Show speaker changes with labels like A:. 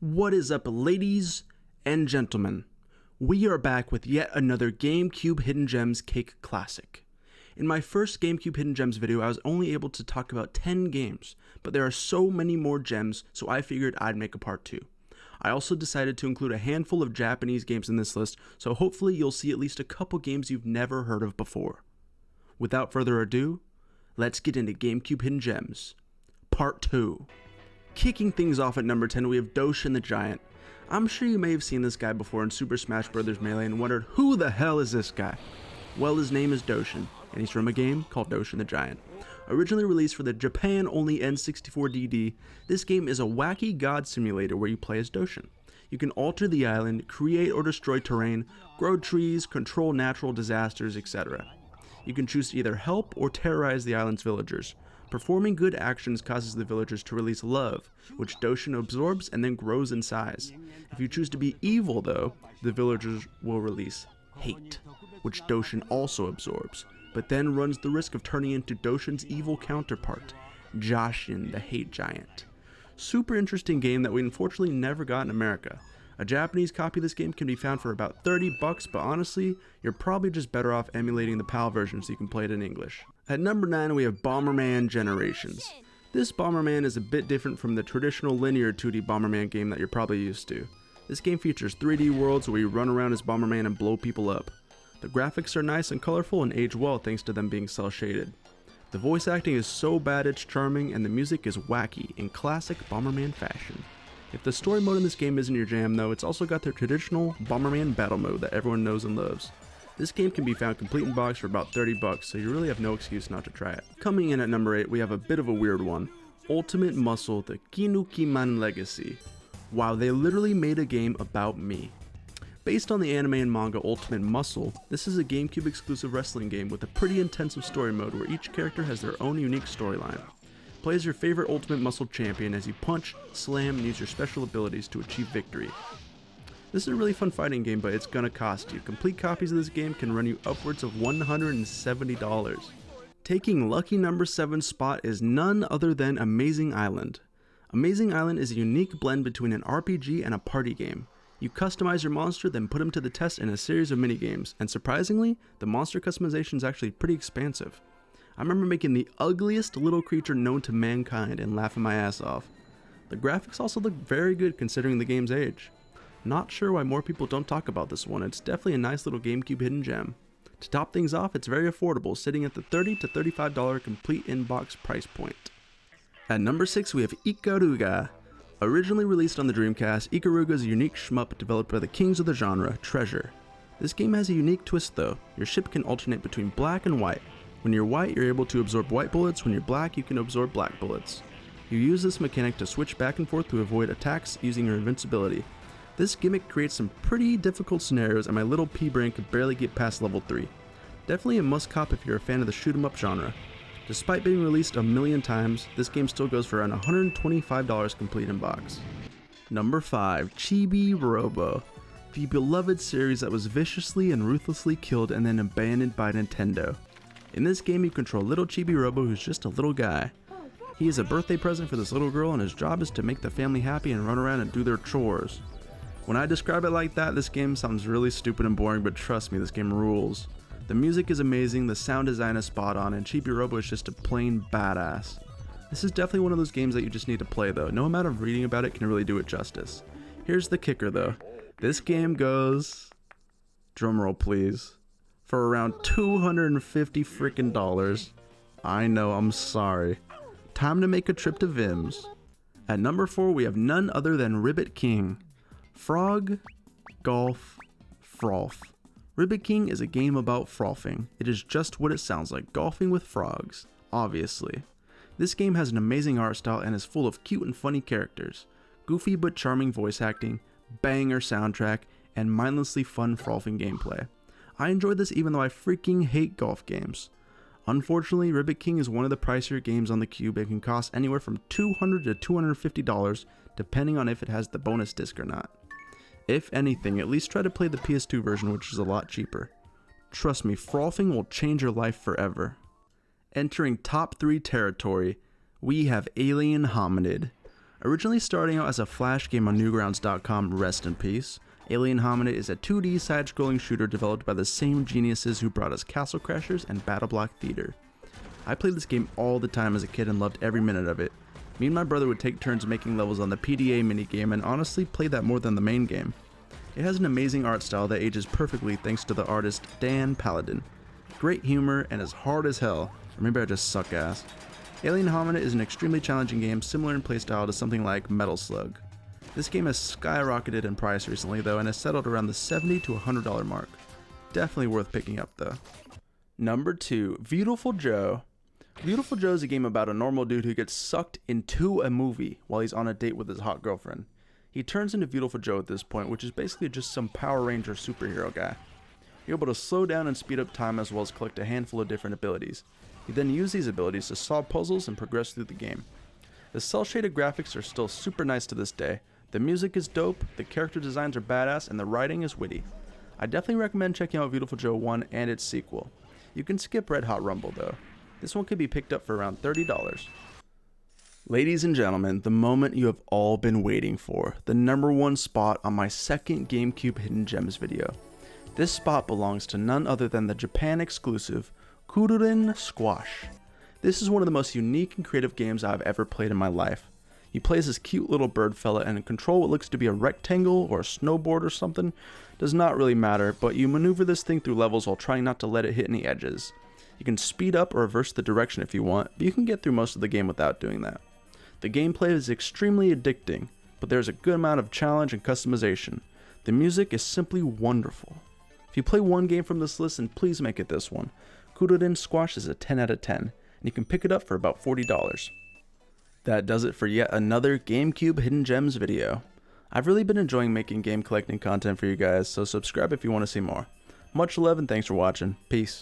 A: What is up, ladies and gentlemen? We are back with yet another GameCube Hidden Gems Cake Classic. In my first GameCube Hidden Gems video, I was only able to talk about 10 games, but there are so many more gems, so I figured I'd make a part 2. I also decided to include a handful of Japanese games in this list, so hopefully you'll see at least a couple games you've never heard of before. Without further ado, let's get into GameCube Hidden Gems, Part 2. Kicking things off at number 10, we have Doshin the Giant. I'm sure you may have seen this guy before in Super Smash Bros. Melee and wondered, who the hell is this guy? Well, his name is Doshin, and he's from a game called Doshin the Giant. Originally released for the Japan-only N64 DD, this game is a wacky god simulator where you play as Doshin. You can alter the island, create or destroy terrain, grow trees, control natural disasters, etc. You can choose to either help or terrorize the island's villagers. Performing good actions causes the villagers to release love, which Doshin absorbs and then grows in size. If you choose to be evil though, the villagers will release hate, which Doshin also absorbs, but then runs the risk of turning into Doshin's evil counterpart, Doshin the Hate Giant. Super interesting game that we unfortunately never got in America. A Japanese copy of this game can be found for about $30, but honestly, you're probably just better off emulating the PAL version so you can play it in English. At number 9, we have Bomberman Generations. This Bomberman is a bit different from the traditional linear 2D Bomberman game that you're probably used to. This game features 3D worlds where you run around as Bomberman and blow people up. The graphics are nice and colorful and age well thanks to them being cel-shaded. The voice acting is so bad it's charming, and the music is wacky in classic Bomberman fashion. If the story mode in this game isn't your jam though, it's also got the traditional Bomberman battle mode that everyone knows and loves. This game can be found complete in box for about $30, so you really have no excuse not to try it. Coming in at number 8, we have a bit of a weird one. Ultimate Muscle, the Kinukiman Legacy. Wow, they literally made a game about me. Based on the anime and manga Ultimate Muscle, this is a GameCube exclusive wrestling game with a pretty intensive story mode where each character has their own unique storyline. Play as your favorite Ultimate Muscle champion as you punch, slam, and use your special abilities to achieve victory. This is a really fun fighting game, but it's gonna cost you. Complete copies of this game can run you upwards of $170. Taking lucky number 7 spot is none other than Amazing Island. Amazing Island is a unique blend between an RPG and a party game. You customize your monster, then put him to the test in a series of minigames, and surprisingly, the monster customization is actually pretty expansive. I remember making the ugliest little creature known to mankind and laughing my ass off. The graphics also look very good considering the game's age. Not sure why more people don't talk about this one, it's definitely a nice little GameCube hidden gem. To top things off, it's very affordable, sitting at the $30 to $35 complete in-box price point. At number 6 we have Ikoruga. Originally released on the Dreamcast, Ikoruga is a unique shmup developed by the kings of the genre, Treasure. This game has a unique twist though. Your ship can alternate between black and white. When you're white, you're able to absorb white bullets. When you're black, you can absorb black bullets. You use this mechanic to switch back and forth to avoid attacks using your invincibility. This gimmick creates some pretty difficult scenarios, and my little pea brain could barely get past level 3. Definitely a must cop if you're a fan of the shoot 'em up genre. Despite being released a million times, this game still goes for around $125 complete in box. Number 5, Chibi Robo. The beloved series that was viciously and ruthlessly killed and then abandoned by Nintendo. In this game, you control little Chibi Robo, who's just a little guy. He is a birthday present for this little girl, and his job is to make the family happy and run around and do their chores. When I describe it like that, this game sounds really stupid and boring, but trust me, this game rules. The music is amazing, the sound design is spot on, and Chibi Robo is just a plain badass. This is definitely one of those games that you just need to play though. No amount of reading about it can really do it justice. Here's the kicker though. This game goes, drumroll please, for around $250 frickin' dollars. I know, I'm sorry. Time to make a trip to Vim's. At number 4 we have none other than Ribbit King. Frog, golf, froth. Ribbit King is a game about frothing. It is just what it sounds like, golfing with frogs, obviously. This game has an amazing art style and is full of cute and funny characters, goofy but charming voice acting, banger soundtrack, and mindlessly fun frothing gameplay. I enjoyed this even though I freaking hate golf games. Unfortunately, Ribbit King is one of the pricier games on the Cube and can cost anywhere from $200 to $250 depending on if it has the bonus disc or not. If anything, at least try to play the PS2 version, which is a lot cheaper. Trust me, frothing will change your life forever. Entering top 3 territory, we have Alien Hominid. Originally starting out as a flash game on Newgrounds.com, rest in peace, Alien Hominid is a 2D side-scrolling shooter developed by the same geniuses who brought us Castle Crashers and Battle Block Theater. I played this game all the time as a kid and loved every minute of it. Me and my brother would take turns making levels on the PDA minigame and honestly played that more than the main game. It has an amazing art style that ages perfectly thanks to the artist Dan Paladin. Great humor and is hard as hell, or maybe I just suck ass. Alien Hominid is an extremely challenging game similar in playstyle to something like Metal Slug. This game has skyrocketed in price recently though and has settled around the $70 to $100 mark. Definitely worth picking up though. Number 2, Beautiful Joe. Beautiful Joe is a game about a normal dude who gets sucked into a movie while he's on a date with his hot girlfriend. He turns into Beautiful Joe at this point, which is basically just some Power Ranger superhero guy. You're able to slow down and speed up time as well as collect a handful of different abilities. You then use these abilities to solve puzzles and progress through the game. The cel-shaded graphics are still super nice to this day, the music is dope, the character designs are badass, and the writing is witty. I definitely recommend checking out Beautiful Joe 1 and its sequel. You can skip Red Hot Rumble though. This one could be picked up for around $30. Ladies and gentlemen, the moment you have all been waiting for, the number 1 spot on my second GameCube Hidden Gems video. This spot belongs to none other than the Japan exclusive Kudodin Squash. This is one of the most unique and creative games I've ever played in my life. You play as this cute little bird fella and control what looks to be a rectangle or a snowboard or something. Does not really matter, but you maneuver this thing through levels while trying not to let it hit any edges. You can speed up or reverse the direction if you want, but you can get through most of the game without doing that. The gameplay is extremely addicting, but there's a good amount of challenge and customization. The music is simply wonderful. If you play one game from this list, then please make it this one. Kudodin Squash is a 10 out of 10, and you can pick it up for about $40. That does it for yet another GameCube Hidden Gems video. I've really been enjoying making game collecting content for you guys, so subscribe if you want to see more. Much love and thanks for watching. Peace.